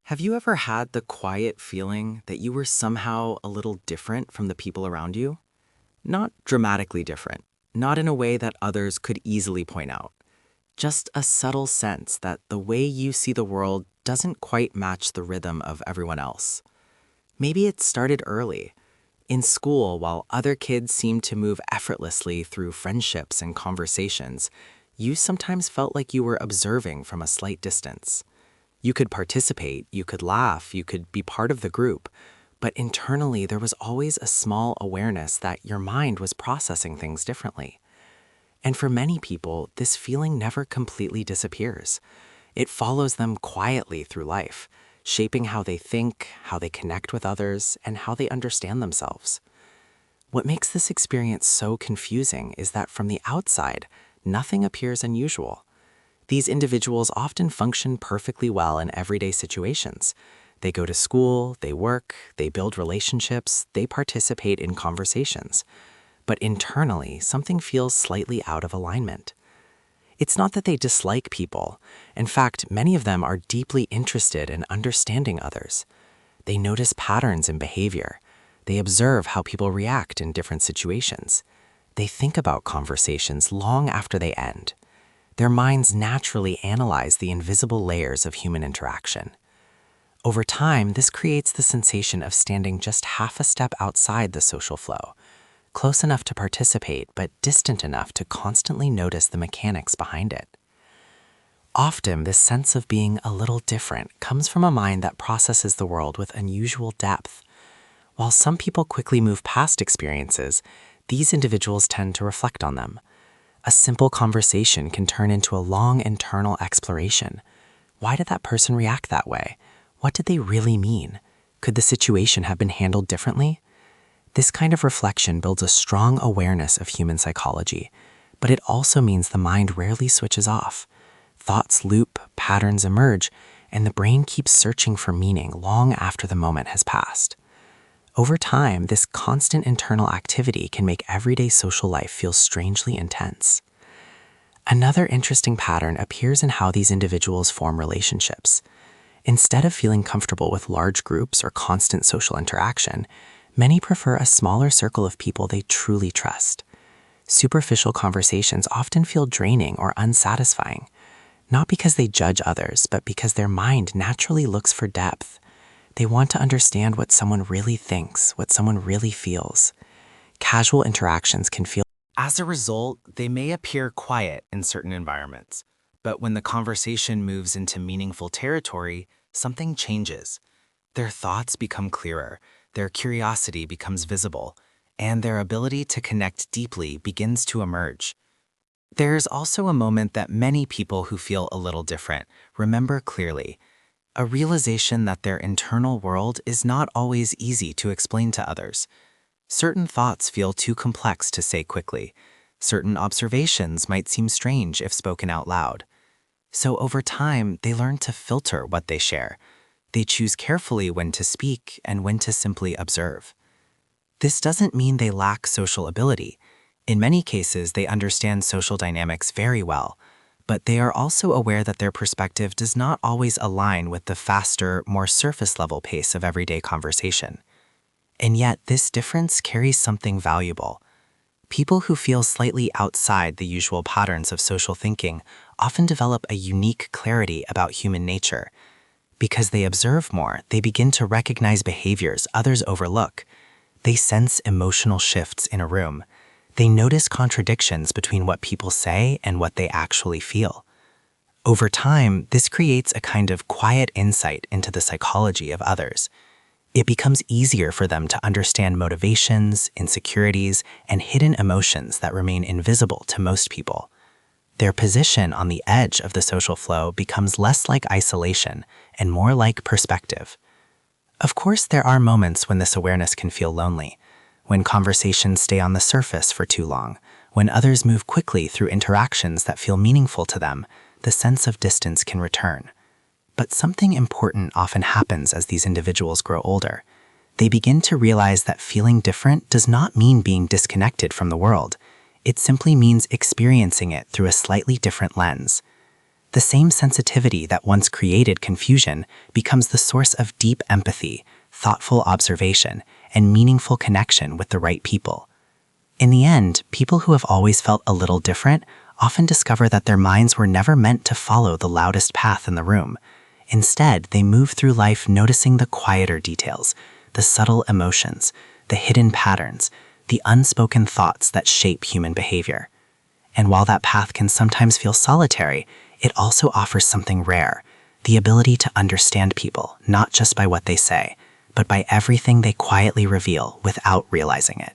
Have you ever had the quiet feeling that you were somehow a little different from the people around you? Not dramatically different, not in a way that others could easily point out. Just a subtle sense that the way you see the world doesn't quite match the rhythm of everyone else. Maybe it started early, in school, while other kids seemed to move effortlessly through friendships and conversations. You sometimes felt like you were observing from a slight distance. You could participate, you could laugh, you could be part of the group, but internally there was always a small awareness that your mind was processing things differently. And for many people, this feeling never completely disappears. It follows them quietly through life, shaping how they think, how they connect with others, and how they understand themselves. What makes this experience so confusing is that from the outside, nothing appears unusual. These individuals often function perfectly well in everyday situations. They go to school, they work, they build relationships, they participate in conversations. But internally, something feels slightly out of alignment. It's not that they dislike people. In fact, many of them are deeply interested in understanding others. They notice patterns in behavior. They observe how people react in different situations. They think about conversations long after they end. Their minds naturally analyze the invisible layers of human interaction. Over time, this creates the sensation of standing just half a step outside the social flow, close enough to participate, but distant enough to constantly notice the mechanics behind it. Often, this sense of being a little different comes from a mind that processes the world with unusual depth. While some people quickly move past experiences, these individuals tend to reflect on them. A simple conversation can turn into a long internal exploration. Why did that person react that way? What did they really mean? Could the situation have been handled differently? This kind of reflection builds a strong awareness of human psychology, but it also means the mind rarely switches off. Thoughts loop, patterns emerge, and the brain keeps searching for meaning long after the moment has passed. Over time, this constant internal activity can make everyday social life feel strangely intense. Another interesting pattern appears in how these individuals form relationships. Instead of feeling comfortable with large groups or constant social interaction, many prefer a smaller circle of people they truly trust. Superficial conversations often feel draining or unsatisfying, not because they judge others, but because their mind naturally looks for depth. They want to understand what someone really thinks, what someone really feels. Casual interactions can feel. As a result, they may appear quiet in certain environments, but when the conversation moves into meaningful territory, something changes. Their thoughts become clearer, their curiosity becomes visible, and their ability to connect deeply begins to emerge. There's also a moment that many people who feel a little different remember clearly. A realization that their internal world is not always easy to explain to others. Certain thoughts feel too complex to say quickly. Certain observations might seem strange if spoken out loud. So over time, they learn to filter what they share. They choose carefully when to speak and when to simply observe. This doesn't mean they lack social ability. In many cases, they understand social dynamics very well, but they are also aware that their perspective does not always align with the faster, more surface-level pace of everyday conversation. And yet, this difference carries something valuable. People who feel slightly outside the usual patterns of social thinking often develop a unique clarity about human nature. Because they observe more, they begin to recognize behaviors others overlook. They sense emotional shifts in a room. They notice contradictions between what people say and what they actually feel. Over time, this creates a kind of quiet insight into the psychology of others. It becomes easier for them to understand motivations, insecurities, and hidden emotions that remain invisible to most people. Their position on the edge of the social flow becomes less like isolation and more like perspective. Of course, there are moments when this awareness can feel lonely, when conversations stay on the surface for too long, when others move quickly through interactions that feel meaningful to them, the sense of distance can return. But something important often happens as these individuals grow older. They begin to realize that feeling different does not mean being disconnected from the world. It simply means experiencing it through a slightly different lens. The same sensitivity that once created confusion becomes the source of deep empathy, thoughtful observation, and meaningful connection with the right people. In the end, people who have always felt a little different often discover that their minds were never meant to follow the loudest path in the room. Instead, they move through life noticing the quieter details, the subtle emotions, the hidden patterns, the unspoken thoughts that shape human behavior. And while that path can sometimes feel solitary, it also offers something rare, the ability to understand people, not just by what they say, but by everything they quietly reveal without realizing it.